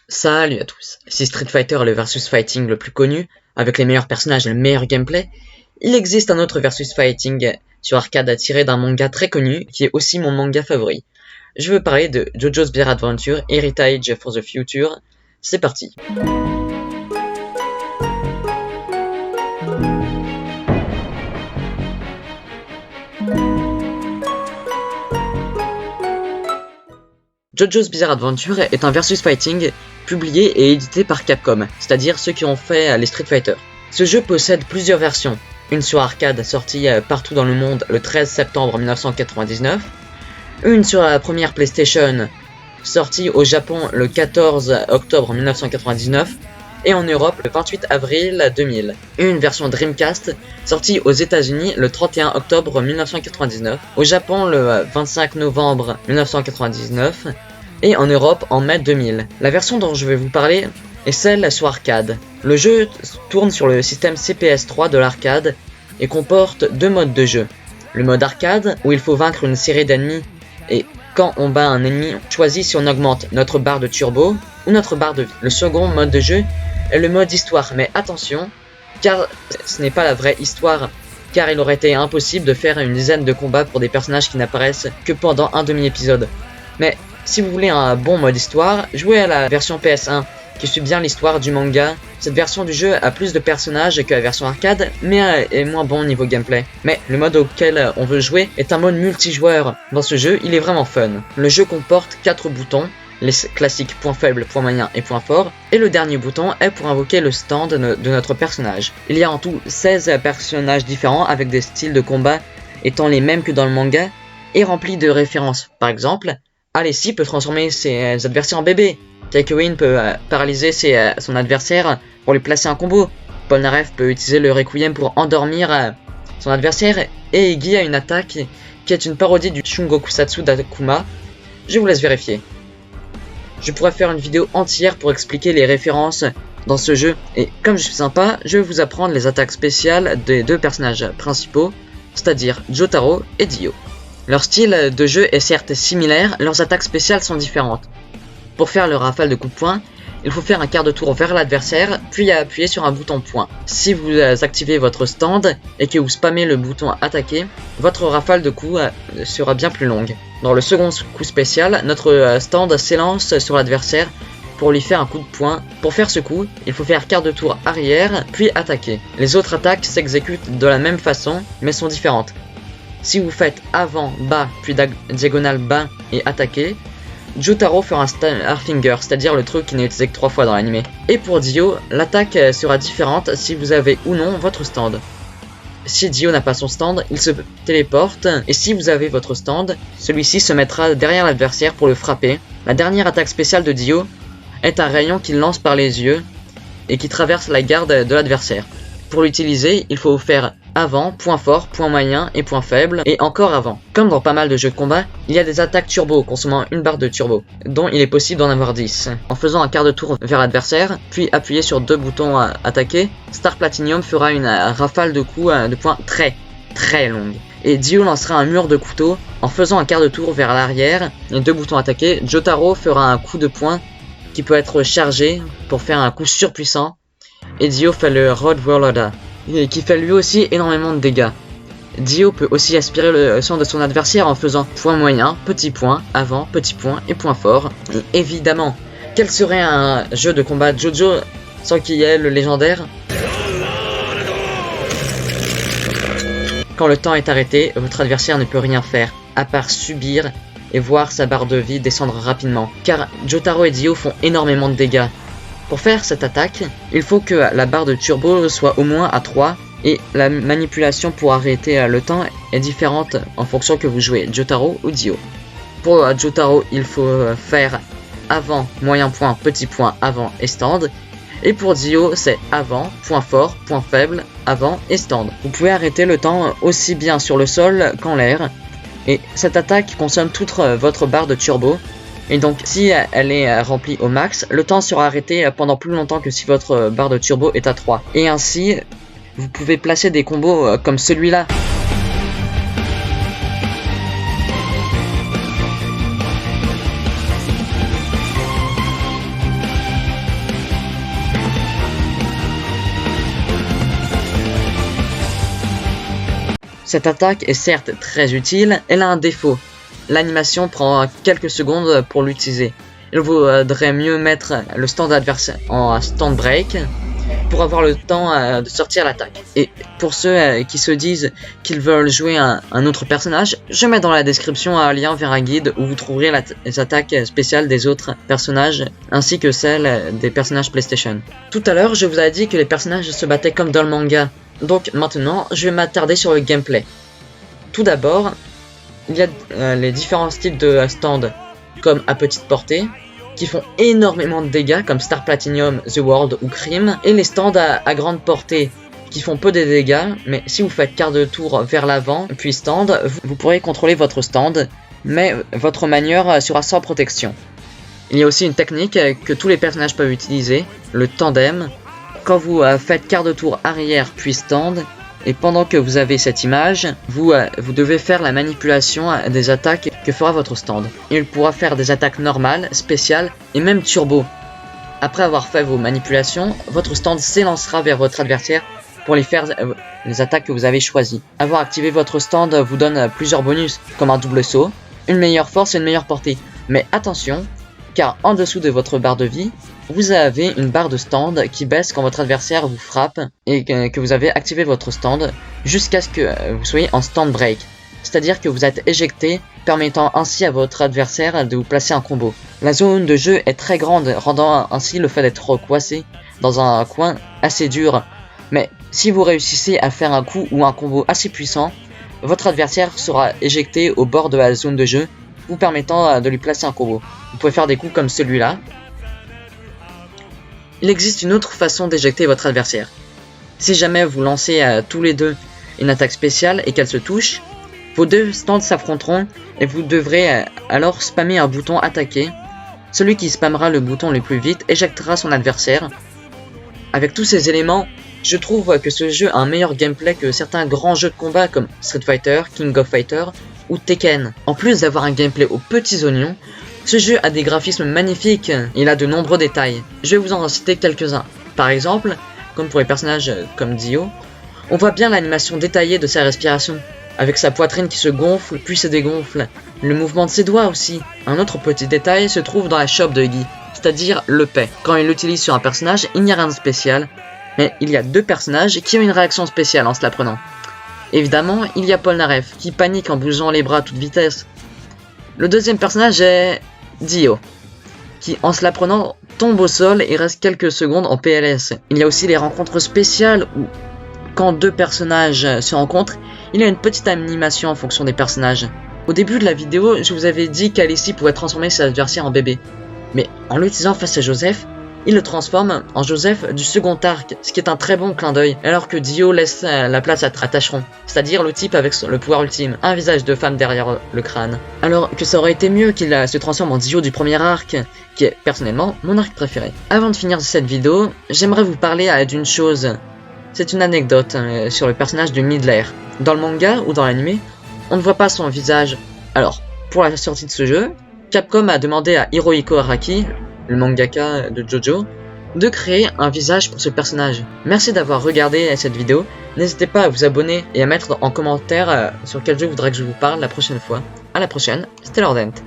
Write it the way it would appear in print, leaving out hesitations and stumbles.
Salut à tous. Si Street Fighter est le versus fighting le plus connu, avec les meilleurs personnages et le meilleur gameplay, il existe un autre versus fighting sur arcade tiré d'un manga très connu qui est aussi mon manga favori. Je veux parler de JoJo's Bizarre Adventure Heritage for the Future. C'est parti. JoJo's Bizarre Adventure est un versus fighting publié et édité par Capcom, c'est-à-dire ceux qui ont fait les Street Fighter. Ce jeu possède plusieurs versions, une sur arcade sortie partout dans le monde le 13 septembre 1999, une sur la première PlayStation sortie au Japon le 14 octobre 1999 et en Europe le 28 avril 2000, une version Dreamcast sortie aux États-Unis le 31 octobre 1999, au Japon le 25 novembre 1999 et en Europe en mai 2000. La version dont je vais vous parler est celle sur arcade. Le jeu tourne sur le système CPS3 de l'arcade et comporte deux modes de jeu. Le mode arcade où il faut vaincre une série d'ennemis et quand on bat un ennemi, on choisit si on augmente notre barre de turbo ou notre barre de vie. Le second mode de jeu est le mode histoire, mais attention, car ce n'est pas la vraie histoire, car il aurait été impossible de faire une dizaine de combats pour des personnages qui n'apparaissent que pendant un demi-épisode. Mais si vous voulez un bon mode histoire, jouez à la version PS1, qui suit bien l'histoire du manga. Cette version du jeu a plus de personnages que la version arcade, mais est moins bon niveau gameplay. Mais le mode auquel on veut jouer est un mode multijoueur. Dans ce jeu, il est vraiment fun. Le jeu comporte 4 boutons, les classiques point faible, point moyen et point fort, et le dernier bouton est pour invoquer le stand de notre personnage. Il y a en tout 16 personnages différents avec des styles de combat étant les mêmes que dans le manga et remplis de références. Par exemple, Alessi peut transformer ses adversaires en bébés, Takewin peut paralyser son adversaire pour lui placer un combo, Polnareff peut utiliser le Requiem pour endormir son adversaire, et Iggy a une attaque qui est une parodie du Shungokusatsu d'Akuma. Je vous laisse vérifier. Je pourrais faire une vidéo entière pour expliquer les références dans ce jeu, et comme je suis sympa, je vais vous apprendre les attaques spéciales des deux personnages principaux, c'est-à-dire Jotaro et Dio. Leur style de jeu est certes similaire, leurs attaques spéciales sont différentes. Pour faire le rafale de coups de poing, il faut faire un quart de tour vers l'adversaire, puis appuyer sur un bouton point. Si vous activez votre stand et que vous spammez le bouton attaquer, votre rafale de coups sera bien plus longue. Dans le second coup spécial, notre stand s'élance sur l'adversaire pour lui faire un coup de poing. Pour faire ce coup, il faut faire quart de tour arrière, puis attaquer. Les autres attaques s'exécutent de la même façon, mais sont différentes. Si vous faites avant, bas, puis diagonale bas et attaquer, Jotaro fera un Starfinger, c'est-à-dire le truc qui n'est utilisé que 3 fois dans l'anime. Et pour Dio, l'attaque sera différente si vous avez ou non votre stand. Si Dio n'a pas son stand, il se téléporte, et si vous avez votre stand, celui-ci se mettra derrière l'adversaire pour le frapper. La dernière attaque spéciale de Dio est un rayon qu'il lance par les yeux et qui traverse la garde de l'adversaire. Pour l'utiliser, il faut faire avant, point fort, point moyen et point faible, et encore avant. Comme dans pas mal de jeux de combat, il y a des attaques turbo consommant une barre de turbo, dont il est possible d'en avoir 10. En faisant un quart de tour vers l'adversaire, puis appuyer sur deux boutons à attaquer, Star Platinum fera une rafale de coups de poing très longue. Et Dio lancera un mur de couteau en faisant un quart de tour vers l'arrière, et deux boutons attaquer. Jotaro fera un coup de poing qui peut être chargé pour faire un coup surpuissant, et Dio fait le Road Whirlada, qui fait lui aussi énormément de dégâts. Dio peut aussi aspirer le sang de son adversaire en faisant point moyen, petit point, avant, petit point et point fort. Et évidemment, quel serait un jeu de combat JoJo sans qu'il y ait le légendaire? Quand le temps est arrêté, votre adversaire ne peut rien faire, à part subir et voir sa barre de vie descendre rapidement, car Jotaro et Dio font énormément de dégâts. Pour faire cette attaque, il faut que la barre de turbo soit au moins à 3 et la manipulation pour arrêter le temps est différente en fonction que vous jouez Jotaro ou Dio. Pour Jotaro, il faut faire avant, moyen point, petit point, avant et stand. Et pour Dio, c'est avant, point fort, point faible, avant et stand. Vous pouvez arrêter le temps aussi bien sur le sol qu'en l'air. Et cette attaque consomme toute votre barre de turbo. Et donc si elle est remplie au max, le temps sera arrêté pendant plus longtemps que si votre barre de turbo est à 3. Et ainsi, vous pouvez placer des combos comme celui-là. Cette attaque est certes très utile, elle a un défaut. L'animation prend quelques secondes pour l'utiliser. Il vaudrait mieux mettre le stand adversaire en stand break pour avoir le temps de sortir l'attaque. Et pour ceux qui se disent qu'ils veulent jouer un autre personnage, je mets dans la description un lien vers un guide où vous trouverez les attaques spéciales des autres personnages ainsi que celles des personnages PlayStation. Tout à l'heure, je vous ai dit que les personnages se battaient comme dans le manga. Donc maintenant, je vais m'attarder sur le gameplay. Tout d'abord, il y a les différents styles de stand comme à petite portée, qui font énormément de dégâts comme Star Platinum, The World ou Crime, et les stands à grande portée qui font peu de dégâts, mais si vous faites quart de tour vers l'avant puis stand, vous pourrez contrôler votre stand, mais votre manière sera sans protection. Il y a aussi une technique que tous les personnages peuvent utiliser, le tandem. Quand vous faites quart de tour arrière puis stand, et pendant que vous avez cette image, vous devez faire la manipulation des attaques que fera votre stand. Il pourra faire des attaques normales, spéciales et même turbo. Après avoir fait vos manipulations, votre stand s'élancera vers votre adversaire pour lui faire les attaques que vous avez choisies. Avoir activé votre stand vous donne plusieurs bonus, comme un double saut, une meilleure force et une meilleure portée. Mais attention, car en dessous de votre barre de vie, vous avez une barre de stand qui baisse quand votre adversaire vous frappe et que vous avez activé votre stand jusqu'à ce que vous soyez en stand break. C'est-à-dire que vous êtes éjecté, permettant ainsi à votre adversaire de vous placer un combo. La zone de jeu est très grande, rendant ainsi le fait d'être coincé dans un coin assez dur. Mais si vous réussissez à faire un coup ou un combo assez puissant, votre adversaire sera éjecté au bord de la zone de jeu, vous permettant de lui placer un combo. Vous pouvez faire des coups comme celui-là. Il existe une autre façon d'éjecter votre adversaire. Si jamais vous lancez tous les deux une attaque spéciale et qu'elle se touche, vos deux stands s'affronteront et vous devrez alors spammer un bouton attaquer. Celui qui spammera le bouton le plus vite éjectera son adversaire. Avec tous ces éléments, je trouve que ce jeu a un meilleur gameplay que certains grands jeux de combat comme Street Fighter, King of Fighters ou Tekken. En plus d'avoir un gameplay aux petits oignons, ce jeu a des graphismes magnifiques et il a de nombreux détails. Je vais vous en citer quelques-uns. Par exemple, comme pour les personnages comme Dio, on voit bien l'animation détaillée de sa respiration, avec sa poitrine qui se gonfle puis se dégonfle, le mouvement de ses doigts aussi. Un autre petit détail se trouve dans la chope de Guy, c'est-à-dire le paix. Quand il l'utilise sur un personnage, il n'y a rien de spécial, mais il y a deux personnages qui ont une réaction spéciale en se la prenant. Évidemment, il y a Polnareff, qui panique en bougeant les bras à toute vitesse. Le deuxième personnage est Dio, qui en se la prenant tombe au sol et reste quelques secondes en PLS. Il y a aussi les rencontres spéciales où, quand deux personnages se rencontrent, il y a une petite animation en fonction des personnages. Au début de la vidéo, je vous avais dit qu'Alessi pouvait transformer ses adversaires en bébé. Mais en l'utilisant face à Joseph, il le transforme en Joseph du second arc, ce qui est un très bon clin d'œil, alors que Dio laisse la place à Tâcheron, c'est-à-dire le type avec le pouvoir ultime, un visage de femme derrière le crâne. Alors que ça aurait été mieux qu'il se transforme en Dio du premier arc, qui est personnellement mon arc préféré. Avant de finir cette vidéo, j'aimerais vous parler d'une chose. C'est une anecdote sur le personnage de Midler. Dans le manga ou dans l'anime, on ne voit pas son visage. Alors, pour la sortie de ce jeu, Capcom a demandé à Hirohiko Araki, le mangaka de JoJo, de créer un visage pour ce personnage. Merci d'avoir regardé cette vidéo, n'hésitez pas à vous abonner et à mettre en commentaire sur quel jeu vous voudrez que je vous parle la prochaine fois. A la prochaine, c'était Lordent.